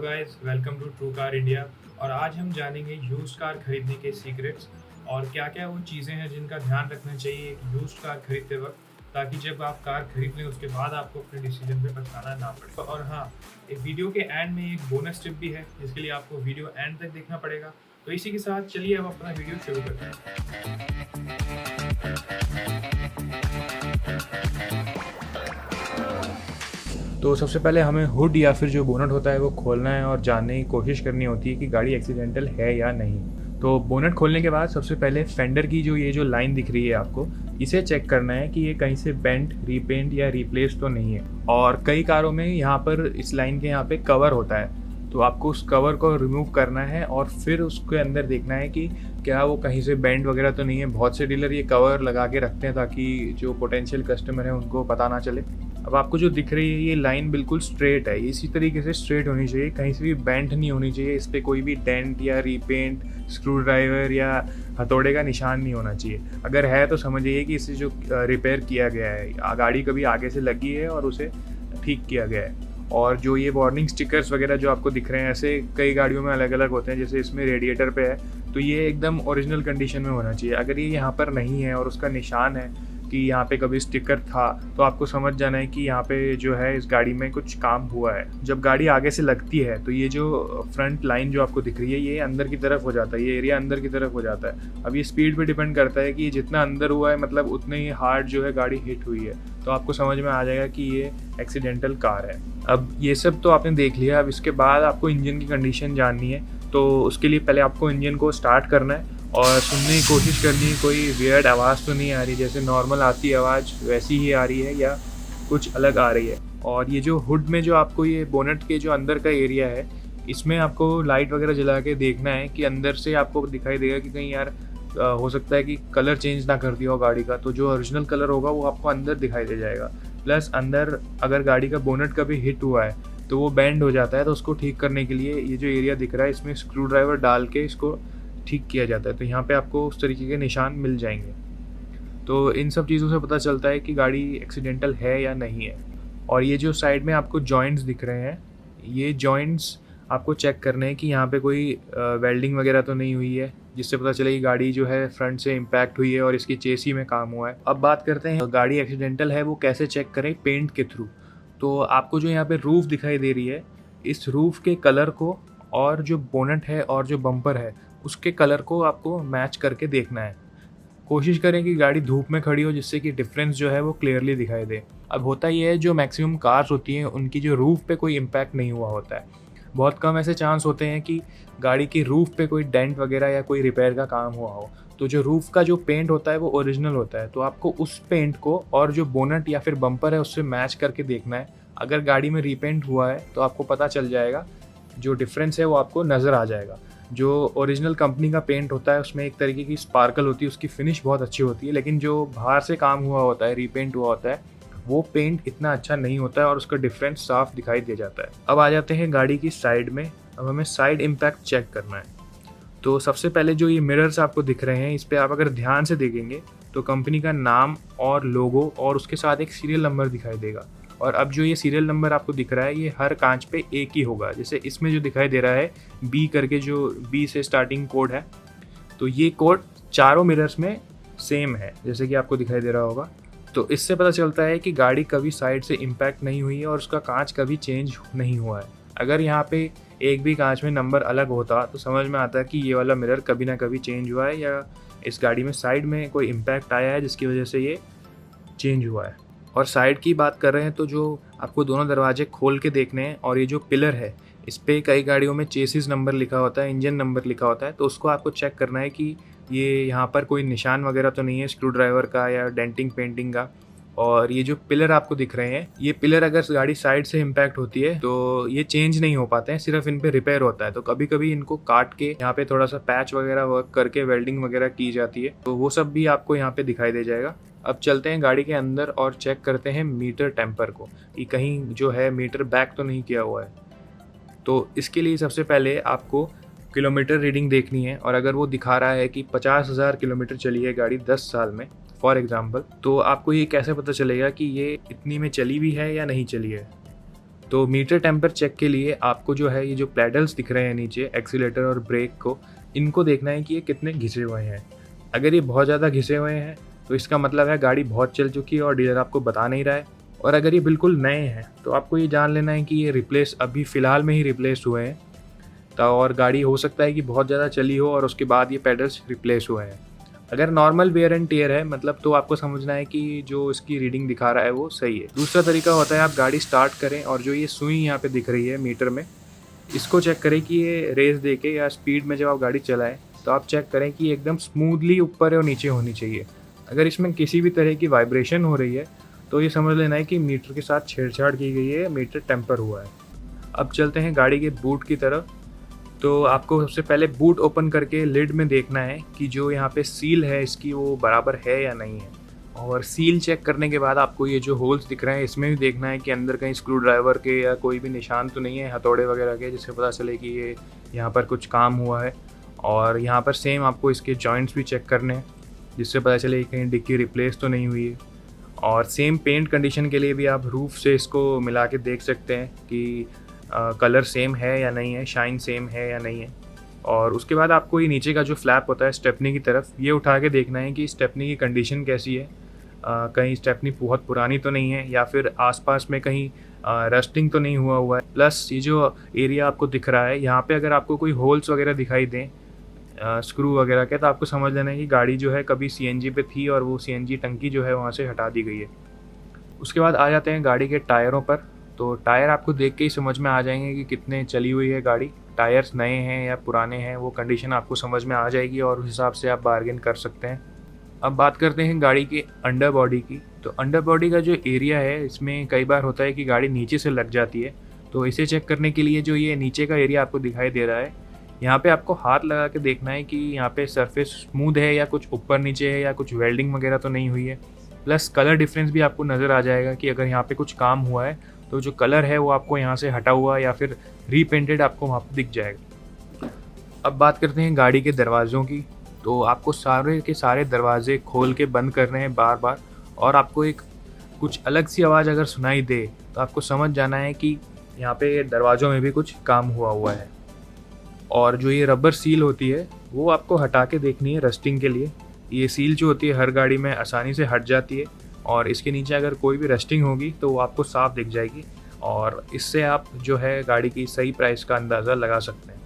Guys, welcome to True Car India. और आज हम जानेंगे यूज्ड कार खरीदने के सीक्रेट्स और क्या-क्या वो चीज़ें हैं जिनका ध्यान रखना चाहिए एक यूज्ड कार खरीदते वक्त, ताकि जब आप कार खरीद लें उसके बाद आपको अपने डिसीजन पे पछताना ना पड़े। और हाँ, एक वीडियो के एंड में एक बोनस टिप भी है जिसके लिए आपको वीडियो एंड तक देखना पड़ेगा। तो इसी के साथ चलिए अब अपना वीडियो शुरू करते हैं। तो सबसे पहले हमें हुड या फिर जो बोनट होता है वो खोलना है और जानने की कोशिश करनी होती है कि गाड़ी एक्सीडेंटल है या नहीं। तो बोनट खोलने के बाद सबसे पहले फेंडर की ये जो लाइन दिख रही है आपको, इसे चेक करना है कि ये कहीं से बेंट, रीपेंट या रिप्लेस तो नहीं है। और कई कारों में यहाँ पर इस लाइन के यहाँ पे कवर होता है, तो आपको उस कवर को रिमूव करना है और फिर उसके अंदर देखना है कि क्या वो कहीं से बेंड वगैरह तो नहीं है। बहुत से डीलर ये कवर लगा के रखते हैं ताकि जो पोटेंशियल कस्टमर है उनको पता ना चले। अब आपको जो दिख रही है ये लाइन बिल्कुल स्ट्रेट है, इसी तरीके से स्ट्रेट होनी चाहिए, कहीं से भी बेंट नहीं होनी चाहिए। इस पर कोई भी डेंट या रीपेंट, स्क्रू ड्राइवर या हथौड़े का निशान नहीं होना चाहिए। अगर है तो समझिए कि इसे जो रिपेयर किया गया है, गाड़ी कभी आगे से लगी है और उसे ठीक किया गया है। और जो ये वार्निंग स्टिकर्स वगैरह जो आपको दिख रहे हैं, ऐसे कई गाड़ियों में अलग अलग होते हैं, जैसे इसमें रेडिएटर पे है तो ये एकदम ओरिजिनल कंडीशन में होना चाहिए। अगर ये यहाँ पर नहीं है और उसका निशान है कि यहाँ पे कभी स्टिकर था, तो आपको समझ जाना है कि यहाँ पे जो है इस गाड़ी में कुछ काम हुआ है। जब गाड़ी आगे से लगती है तो ये जो फ्रंट लाइन जो आपको दिख रही है ये अंदर की तरफ हो जाता है, ये एरिया अंदर की तरफ हो जाता है। अब ये स्पीड पे डिपेंड करता है कि ये जितना अंदर हुआ है मतलब उतने ही हार्ड जो है गाड़ी हिट हुई है, तो आपको समझ में आ जाएगा कि ये एक्सीडेंटल कार है। अब ये सब तो आपने देख लिया। अब इसके बाद आपको इंजन की कंडीशन जाननी है, तो उसके लिए पहले आपको इंजन को स्टार्ट करना है और सुनने की कोशिश करनी है कोई वियर्ड आवाज़ तो नहीं आ रही, जैसे नॉर्मल आती आवाज़ वैसी ही आ रही है या कुछ अलग आ रही है। और ये जो हुड में जो आपको ये बोनट के जो अंदर का एरिया है, इसमें आपको लाइट वगैरह जला के देखना है कि अंदर से आपको दिखाई देगा कि कहीं यार हो सकता है कि कलर चेंज ना कर दिया हो गाड़ी का, तो जो ओरिजिनल कलर होगा वो आपको अंदर दिखाई दे जाएगा। प्लस अंदर अगर गाड़ी का बोनट कभी हिट हुआ है तो वो बेंड हो जाता है, तो उसको ठीक करने के लिए ये जो एरिया दिख रहा है इसमें स्क्रू ड्राइवर डाल के इसको ठीक किया जाता है। तो यहाँ पे आपको उस तरीके के निशान मिल जाएंगे। तो इन सब चीज़ों से पता चलता है कि गाड़ी एक्सीडेंटल है या नहीं है। और ये जो साइड में आपको जॉइंट्स दिख रहे हैं, ये जॉइंट्स आपको चेक करने हैं कि यहाँ पे कोई वेल्डिंग वगैरह तो नहीं हुई है, जिससे पता चले कि गाड़ी जो है फ्रंट से इम्पैक्ट हुई है और इसकी चेसी में काम हुआ है। अब बात करते हैं गाड़ी एक्सीडेंटल है वो कैसे चेक करें, पेंट के थ्रू। तो आपको जो यहाँ पे रूफ दिखाई दे रही है, इस रूफ के कलर को और जो बोनट है और जो बम्पर है उसके कलर को आपको मैच करके देखना है। कोशिश करें कि गाड़ी धूप में खड़ी हो जिससे कि डिफरेंस जो है वो क्लियरली दिखाई दे। अब होता ये है, जो मैक्सिमम कार्स होती हैं उनकी जो रूफ पे कोई इम्पैक्ट नहीं हुआ होता है। बहुत कम ऐसे चांस होते हैं कि गाड़ी की रूफ पे कोई डेंट वगैरह या कोई रिपेयर का काम हुआ हो। तो जो रूफ का जो पेंट होता है वो ओरिजिनल होता है, तो आपको उस पेंट को और जो बोनट या फिर बम्पर है उससे मैच करके देखना है। अगर गाड़ी में रीपेंट हुआ है तो आपको पता चल जाएगा, जो डिफरेंस है वो आपको नज़र आ जाएगा। जो ओरिजिनल कंपनी का पेंट होता है उसमें एक तरीके की स्पार्कल होती है, उसकी फिनिश बहुत अच्छी होती है, लेकिन जो बाहर से काम हुआ होता है, रीपेंट हुआ होता है, वो पेंट इतना अच्छा नहीं होता है और उसका डिफरेंस साफ दिखाई दे जाता है। अब आ जाते हैं गाड़ी की साइड में। अब हमें साइड इम्पैक्ट चेक करना है। तो सबसे पहले जो ये मिरर्स आपको दिख रहे हैं, इस पर आप अगर ध्यान से देखेंगे तो कंपनी का नाम और लोगो और उसके साथ एक सीरियल नंबर दिखाई देगा। और अब जो ये सीरियल नंबर आपको दिख रहा है ये हर कांच पे एक ही होगा। जैसे इसमें जो दिखाई दे रहा है बी करके, जो बी से स्टार्टिंग कोड है, तो ये कोड चारों मिरर्स में सेम है, जैसे कि आपको दिखाई दे रहा होगा। तो इससे पता चलता है कि गाड़ी कभी साइड से इम्पैक्ट नहीं हुई है और उसका कांच कभी चेंज नहीं हुआ है। अगर यहाँ पे एक भी कांच में नंबर अलग होता तो समझ में आता कि ये वाला मिरर कभी ना कभी चेंज हुआ है या इस गाड़ी में साइड में कोई इम्पैक्ट आया है जिसकी वजह से ये चेंज हुआ है। और साइड की बात कर रहे हैं तो जो आपको दोनों दरवाजे खोल के देखने हैं, और ये जो पिलर है इस पर कई गाड़ियों में चेसिस नंबर लिखा होता है, इंजन नंबर लिखा होता है, तो उसको आपको चेक करना है कि ये यहाँ पर कोई निशान वगैरह तो नहीं है स्क्रू ड्राइवर का या डेंटिंग पेंटिंग का। और ये जो पिलर आपको दिख रहे हैं, ये पिलर अगर गाड़ी साइड से इम्पैक्ट होती है तो ये चेंज नहीं हो पाते हैं, सिर्फ इन पे रिपेयर होता है। तो कभी कभी इनको काट के यहाँ पे थोड़ा सा पैच वगैरह वर्क करके वेल्डिंग वगैरह की जाती है, तो वो सब भी आपको यहाँ पे दिखाई दे जाएगा। अब चलते हैं गाड़ी के अंदर और चेक करते हैं मीटर टेम्पर को, कि कहीं जो है मीटर बैक तो नहीं किया हुआ है। तो इसके लिए सबसे पहले आपको किलोमीटर रीडिंग देखनी है, और अगर वो दिखा रहा है कि 50,000 किलोमीटर चली है गाड़ी 10 साल में फॉर एग्जांपल, तो आपको ये कैसे पता चलेगा कि ये इतनी में चली भी है या नहीं चली है। तो मीटर टेम्पर चेक के लिए आपको जो है ये जो पैडल्स दिख रहे हैं नीचे, एक्सीलेटर और ब्रेक को, इनको देखना है कि ये कितने घिसे हुए हैं। अगर ये बहुत ज़्यादा घिसे हुए हैं तो इसका मतलब है गाड़ी बहुत चल चुकी है और डीलर आपको बता नहीं रहा है। और अगर ये बिल्कुल नए हैं तो आपको ये जान लेना है कि ये रिप्लेस अभी फ़िलहाल में ही रिप्लेस हुए हैं। तो और गाड़ी हो सकता है कि बहुत ज़्यादा चली हो और उसके बाद ये पैडल्स रिप्लेस हुए हैं। अगर नॉर्मल वेयर एंड टियर है मतलब तो आपको समझना है कि जो इसकी रीडिंग दिखा रहा है वो सही है। दूसरा तरीका होता है आप गाड़ी स्टार्ट करें और जो ये सुई यहाँ पे दिख रही है मीटर में, इसको चेक करें कि ये रेस दे के या स्पीड में जब आप गाड़ी चलाएं तो आप चेक करें कि एकदम स्मूथली ऊपर और नीचे होनी चाहिए। अगर इसमें किसी भी तरह की वाइब्रेशन हो रही है तो ये समझ लेना है कि मीटर के साथ छेड़छाड़ की गई है, मीटर टेम्पर हुआ है। अब चलते हैं गाड़ी के बूट की तरफ। तो आपको सबसे पहले बूट ओपन करके लिड में देखना है कि जो यहाँ पे सील है इसकी वो बराबर है या नहीं है। और सील चेक करने के बाद आपको ये जो होल्स दिख रहे हैं इसमें भी देखना है कि अंदर कहीं स्क्रू ड्राइवर के या कोई भी निशान तो नहीं है, हथौड़े वगैरह के, जिससे पता चले कि ये यहाँ पर कुछ काम हुआ है। और यहाँ पर सेम आपको इसके जॉइंट्स भी चेक करने हैं जिससे पता चले कहीं डिक्की रिप्लेस तो नहीं हुई है। और सेम पेंट कंडीशन के लिए भी आप रूफ से इसको मिला के देख सकते हैं कि कलर सेम है या नहीं है, शाइन सेम है या नहीं है। और उसके बाद आपको ये नीचे का जो फ्लैप होता है स्टेपनी की तरफ, ये उठा के देखना है कि स्टेपनी की कंडीशन कैसी है, कहीं स्टेपनी बहुत पुरानी तो नहीं है या फिर आसपास में कहीं रस्टिंग तो नहीं हुआ है। प्लस ये जो एरिया आपको दिख रहा है यहाँ पे अगर आपको कोई होल्स वगैरह दिखाई दें स्क्रू वगैरह के, तो आपको समझ लेना है कि गाड़ी जो है कभी सीएनजी पे थी और वो सीएनजी टंकी जो है वहाँ से हटा दी गई है। उसके बाद आ जाते हैं गाड़ी के टायरों पर। तो टायर आपको देख के ही समझ में आ जाएंगे कि कितने चली हुई है गाड़ी, टायर्स नए हैं या पुराने हैं, वो कंडीशन आपको समझ में आ जाएगी और उस हिसाब से आप बार्गेन कर सकते हैं। अब बात करते हैं गाड़ी के अंडर बॉडी की। तो अंडर बॉडी का जो एरिया है इसमें कई बार होता है कि गाड़ी नीचे से लग जाती है। तो इसे चेक करने के लिए जो ये नीचे का एरिया आपको दिखाई दे रहा है, यहाँ पे आपको हाथ लगा के देखना है कि यहाँ पे सरफेस स्मूथ है या कुछ ऊपर नीचे है या कुछ वेल्डिंग वगैरह तो नहीं हुई है। प्लस कलर डिफरेंस भी आपको नज़र आ जाएगा कि अगर यहाँ पे कुछ काम हुआ है तो जो कलर है वो आपको यहाँ से हटा हुआ या फिर रीपेंटेड आपको वहाँ पर दिख जाएगा। अब बात करते हैं गाड़ी के दरवाज़ों की। तो आपको सारे के सारे दरवाजे खोल के बंद करने हैं बार बार, और आपको एक कुछ अलग सी आवाज़ अगर सुनाई दे तो आपको समझ जाना है कि यहाँ पे दरवाज़ों में भी कुछ काम हुआ है। और जो ये रबर सील होती है वो आपको हटा के देखनी है रस्टिंग के लिए। ये सील जो होती है हर गाड़ी में आसानी से हट जाती है और इसके नीचे अगर कोई भी रस्टिंग होगी तो वो आपको साफ दिख जाएगी और इससे आप जो है गाड़ी की सही प्राइस का अंदाज़ा लगा सकते हैं।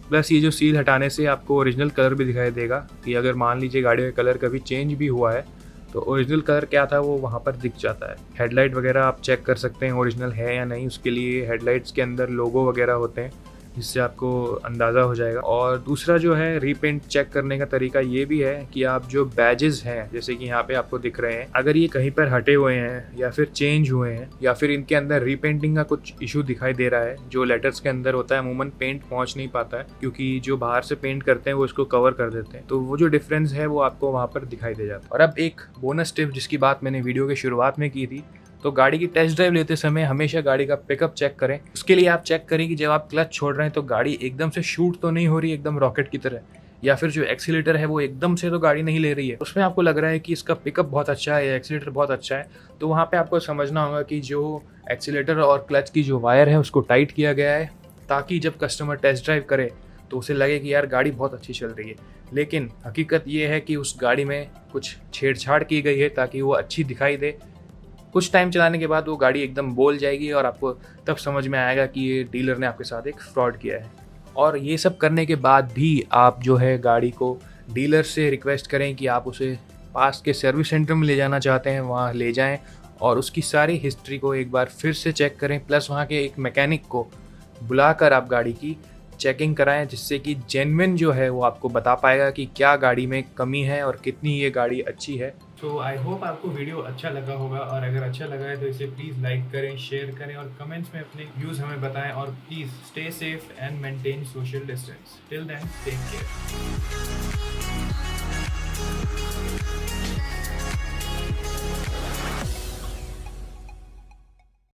प्लस ये जो सील हटाने से आपको ओरिजिनल कलर भी दिखाई देगा कि अगर मान लीजिए गाड़ी का कलर कभी चेंज भी हुआ है तो ओरिजिनल कलर क्या था वो वहाँ पर दिख जाता है। हेडलाइट वगैरह आप चेक कर सकते हैं ओरिजिनल है या नहीं, उसके लिए हेडलाइट्स के अंदर लोगो वगैरह होते हैं जिससे आपको अंदाज़ा हो जाएगा। और दूसरा जो है रीपेंट चेक करने का तरीका ये भी है कि आप जो बैजेस हैं जैसे कि यहाँ पे आपको दिख रहे हैं, अगर ये कहीं पर हटे हुए हैं या फिर चेंज हुए हैं या फिर इनके अंदर रीपेंटिंग का कुछ इशू दिखाई दे रहा है, जो लेटर्स के अंदर होता है अमूमन पेंट पहुँच नहीं पाता है क्योंकि जो बाहर से पेंट करते हैं वो इसको कवर कर देते हैं, तो वो जो डिफरेंस है वो आपको वहाँ पर दिखाई दे जाता है। और अब एक बोनस टिप जिसकी बात मैंने वीडियो के शुरुआत में की थी, तो गाड़ी की टेस्ट ड्राइव लेते समय हमेशा गाड़ी का पिकअप चेक करें। उसके लिए आप चेक करें कि जब आप क्लच छोड़ रहे हैं तो गाड़ी एकदम से शूट तो नहीं हो रही एकदम रॉकेट की तरह, या फिर जो एक्सीलेटर है वो एकदम से तो गाड़ी नहीं ले रही है, उसमें आपको लग रहा है कि इसका पिकअप बहुत अच्छा है या एक्सीलेटर बहुत अच्छा है, तो वहाँ पे आपको समझना होगा कि जो एक्सीलेटर और क्लच की जो वायर है उसको टाइट किया गया है ताकि जब कस्टमर टेस्ट ड्राइव करे तो उसे लगे कि यार गाड़ी बहुत अच्छी चल रही है। लेकिन हकीकत ये है कि उस गाड़ी में कुछ छेड़छाड़ की गई है ताकि वो अच्छी दिखाई दे। कुछ टाइम चलाने के बाद वो गाड़ी एकदम बोल जाएगी और आपको तब समझ में आएगा कि ये डीलर ने आपके साथ एक फ्रॉड किया है। और ये सब करने के बाद भी आप जो है गाड़ी को डीलर से रिक्वेस्ट करें कि आप उसे पास के सर्विस सेंटर में ले जाना चाहते हैं, वहाँ ले जाएं और उसकी सारी हिस्ट्री को एक बार फिर से चेक करें। प्लस वहाँ के एक मैकेनिक को बुलाकर आप गाड़ी की चेकिंग कराएं जिससे कि जेन्युइन जो है वो आपको बता पाएगा कि क्या गाड़ी में कमी है और कितनी ये गाड़ी अच्छी है। तो आई होप आपको वीडियो अच्छा लगा होगा, और अगर अच्छा लगा है तो इसे प्लीज़ लाइक करें, शेयर करें और कमेंट्स में अपने व्यूज़ हमें बताएं, और please stay safe and maintain social distance. Till then take care.